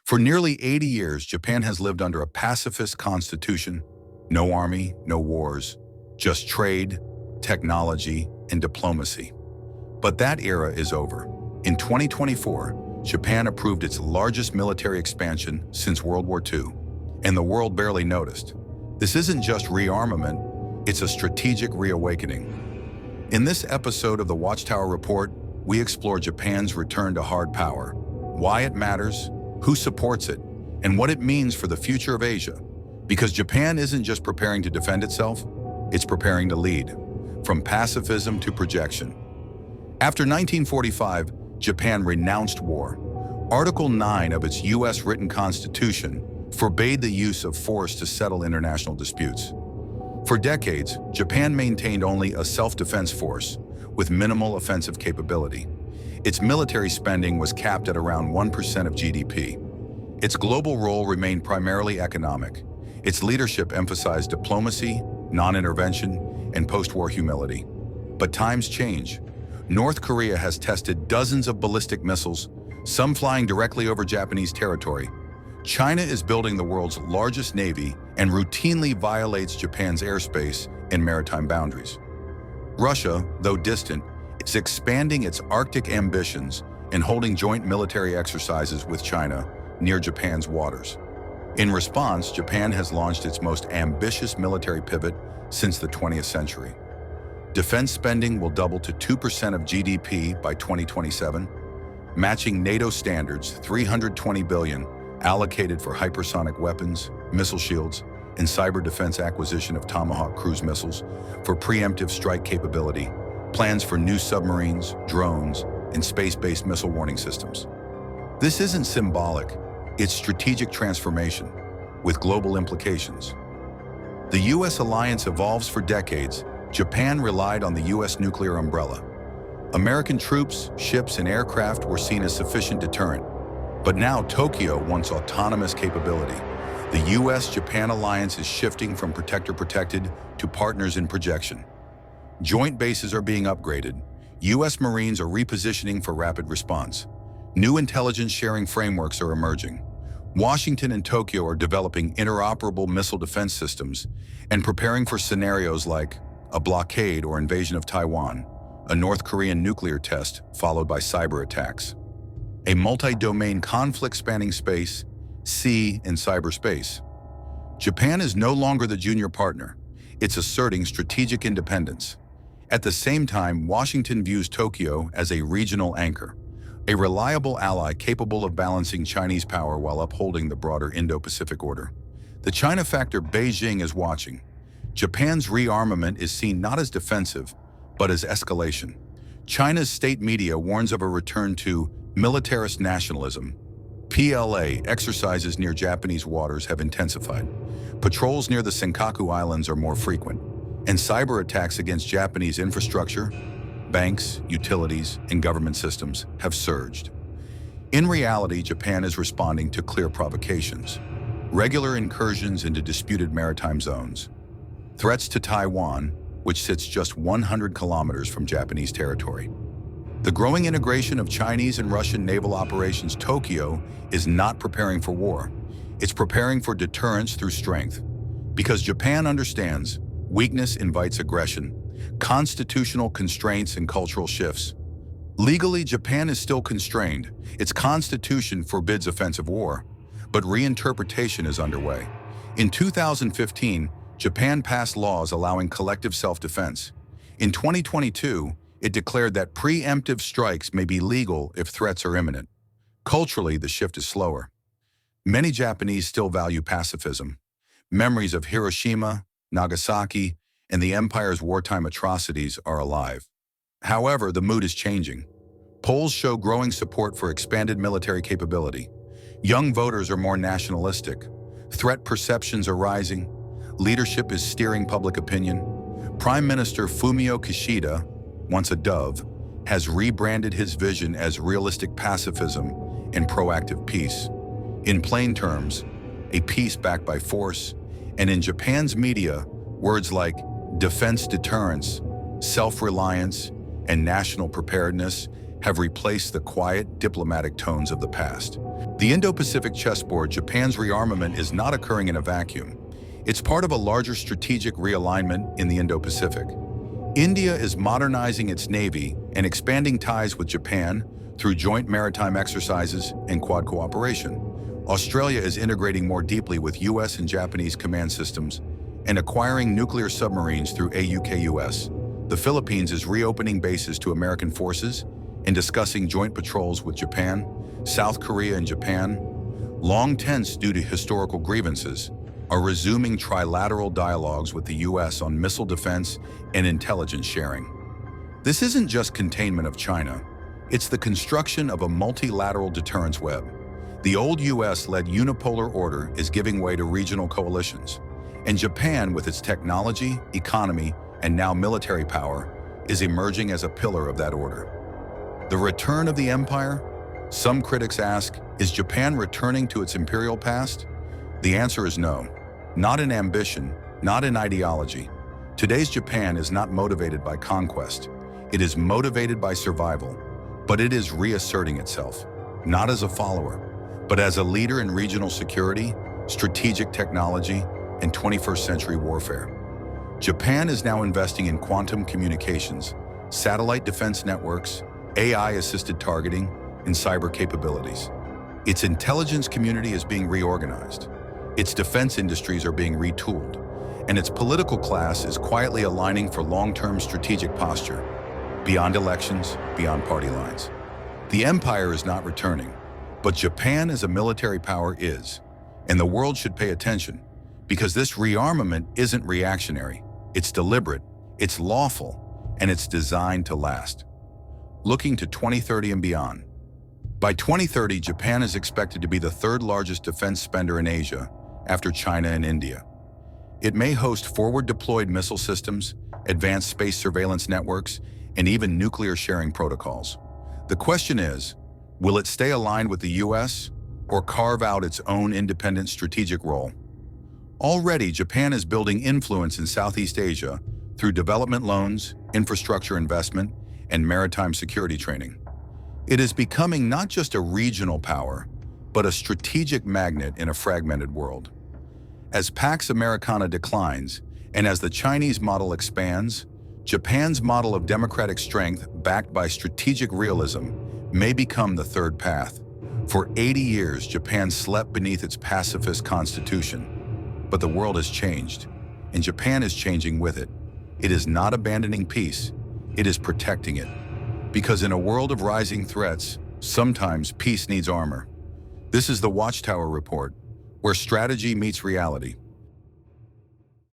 For nearly 80 years, Japan has lived under a pacifist constitution. No army, no wars, just trade, technology, and diplomacy. But that era is over. In 2024, Japan approved its largest military expansion since World War II, and the world barely noticed. This isn't just rearmament, it's a strategic reawakening. In this episode of the Watchtower Report, we explore Japan's return to hard power, why it matters, who supports it, and what it means for the future of Asia. Because Japan isn't just preparing to defend itself, it's preparing to lead, from pacifism to projection. After 1945, Japan renounced war. Article 9 of its U.S. written constitution forbade the use of force to settle international disputes. For decades, Japan maintained only a self-defense force with minimal offensive capability. Its military spending was capped at around 1% of GDP. Its global role remained primarily economic. Its leadership emphasized diplomacy, non-intervention, and post-war humility. But times change. North Korea has tested dozens of ballistic missiles, some flying directly over Japanese territory. China is building the world's largest navy and routinely violates Japan's airspace and maritime boundaries. Russia, though distant, is expanding its Arctic ambitions and holding joint military exercises with China near Japan's waters. In response, Japan has launched its most ambitious military pivot since the 20th century. Defense spending will double to 2% of GDP by 2027, matching NATO standards. $320 billion allocated for hypersonic weapons, missile shields, and cyber defense acquisition of Tomahawk cruise missiles for preemptive strike capability, plans for new submarines, drones, and space-based missile warning systems. This isn't symbolic, it's strategic transformation with global implications. The U.S. alliance evolves for decades. Japan relied on the U.S. nuclear umbrella. American troops, ships, and aircraft were seen as sufficient deterrent. But now Tokyo wants autonomous capability. The U.S.-Japan alliance is shifting from protector-protected to partners in projection. Joint bases are being upgraded. U.S. Marines are repositioning for rapid response. New intelligence sharing frameworks are emerging. Washington and Tokyo are developing interoperable missile defense systems and preparing for scenarios like a blockade or invasion of Taiwan, a North Korean nuclear test followed by cyber attacks. A multi-domain conflict spanning space, sea, and cyberspace. Japan is no longer the junior partner. It's asserting strategic independence. At the same time, Washington views Tokyo as a regional anchor, a reliable ally capable of balancing Chinese power while upholding the broader Indo-Pacific order. The China factor Beijing is watching. Japan's rearmament is seen not as defensive, but as escalation. China's state media warns of a return to militarist nationalism. PLA exercises near Japanese waters have intensified. Patrols near the Senkaku Islands are more frequent, and cyber attacks against Japanese infrastructure, banks, utilities, and government systems have surged. In reality, Japan is responding to clear provocations, regular incursions into disputed maritime zones, threats to Taiwan, which sits just 100 kilometers from Japanese territory. The growing integration of Chinese and Russian naval operations. Tokyo is not preparing for war. It's preparing for deterrence through strength. Because Japan understands weakness invites aggression, constitutional constraints, and cultural shifts. Legally, Japan is still constrained. Its constitution forbids offensive war, but reinterpretation is underway. In 2015, Japan passed laws allowing collective self-defense. In 2022, it declared that preemptive strikes may be legal if threats are imminent. Culturally, the shift is slower. Many Japanese still value pacifism. Memories of Hiroshima, Nagasaki, and the empire's wartime atrocities are alive. However, the mood is changing. Polls show growing support for expanded military capability. Young voters are more nationalistic. Threat perceptions are rising. Leadership is steering public opinion. Prime Minister Fumio Kishida, once a dove, has rebranded his vision as realistic pacifism and proactive peace. In plain terms, a peace backed by force, and in Japan's media, words like defense deterrence, self-reliance, and national preparedness have replaced the quiet diplomatic tones of the past. The Indo-Pacific Chessboard, Japan's rearmament, is not occurring in a vacuum. It's part of a larger strategic realignment in the Indo-Pacific. India is modernizing its navy and expanding ties with Japan through joint maritime exercises and Quad cooperation. Australia is integrating more deeply with US and Japanese command systems and acquiring nuclear submarines through AUKUS. The Philippines is reopening bases to American forces and discussing joint patrols with Japan. South Korea and Japan, long tense due to historical grievances, are resuming trilateral dialogues with the US on missile defense and intelligence sharing. This isn't just containment of China, it's the construction of a multilateral deterrence web. The old US-led unipolar order is giving way to regional coalitions, and Japan, with its technology, economy, and now military power, is emerging as a pillar of that order. The return of the empire? Some critics ask, is Japan returning to its imperial past? The answer is no. Not in ambition, not in ideology. Today's Japan is not motivated by conquest. It is motivated by survival, but it is reasserting itself, not as a follower, but as a leader in regional security, strategic technology, and 21st century warfare. Japan is now investing in quantum communications, satellite defense networks, AI-assisted targeting, and cyber capabilities. Its intelligence community is being reorganized. Its defense industries are being retooled, and its political class is quietly aligning for long-term strategic posture, beyond elections, beyond party lines. The empire is not returning, but Japan as a military power is, and the world should pay attention, because this rearmament isn't reactionary, it's deliberate, it's lawful, and it's designed to last. Looking to 2030 and beyond. By 2030, Japan is expected to be the third largest defense spender in Asia, after China and India. It may host forward-deployed missile systems, advanced space surveillance networks, and even nuclear sharing protocols. The question is, will it stay aligned with the US or carve out its own independent strategic role? Already, Japan is building influence in Southeast Asia through development loans, infrastructure investment, and maritime security training. It is becoming not just a regional power, but a strategic magnet in a fragmented world. As Pax Americana declines, and as the Chinese model expands, Japan's model of democratic strength backed by strategic realism may become the third path. For 80 years, Japan slept beneath its pacifist constitution. But the world has changed, and Japan is changing with it. It is not abandoning peace, it is protecting it. Because in a world of rising threats, sometimes peace needs armor. This is the Watchtower Report, where strategy meets reality.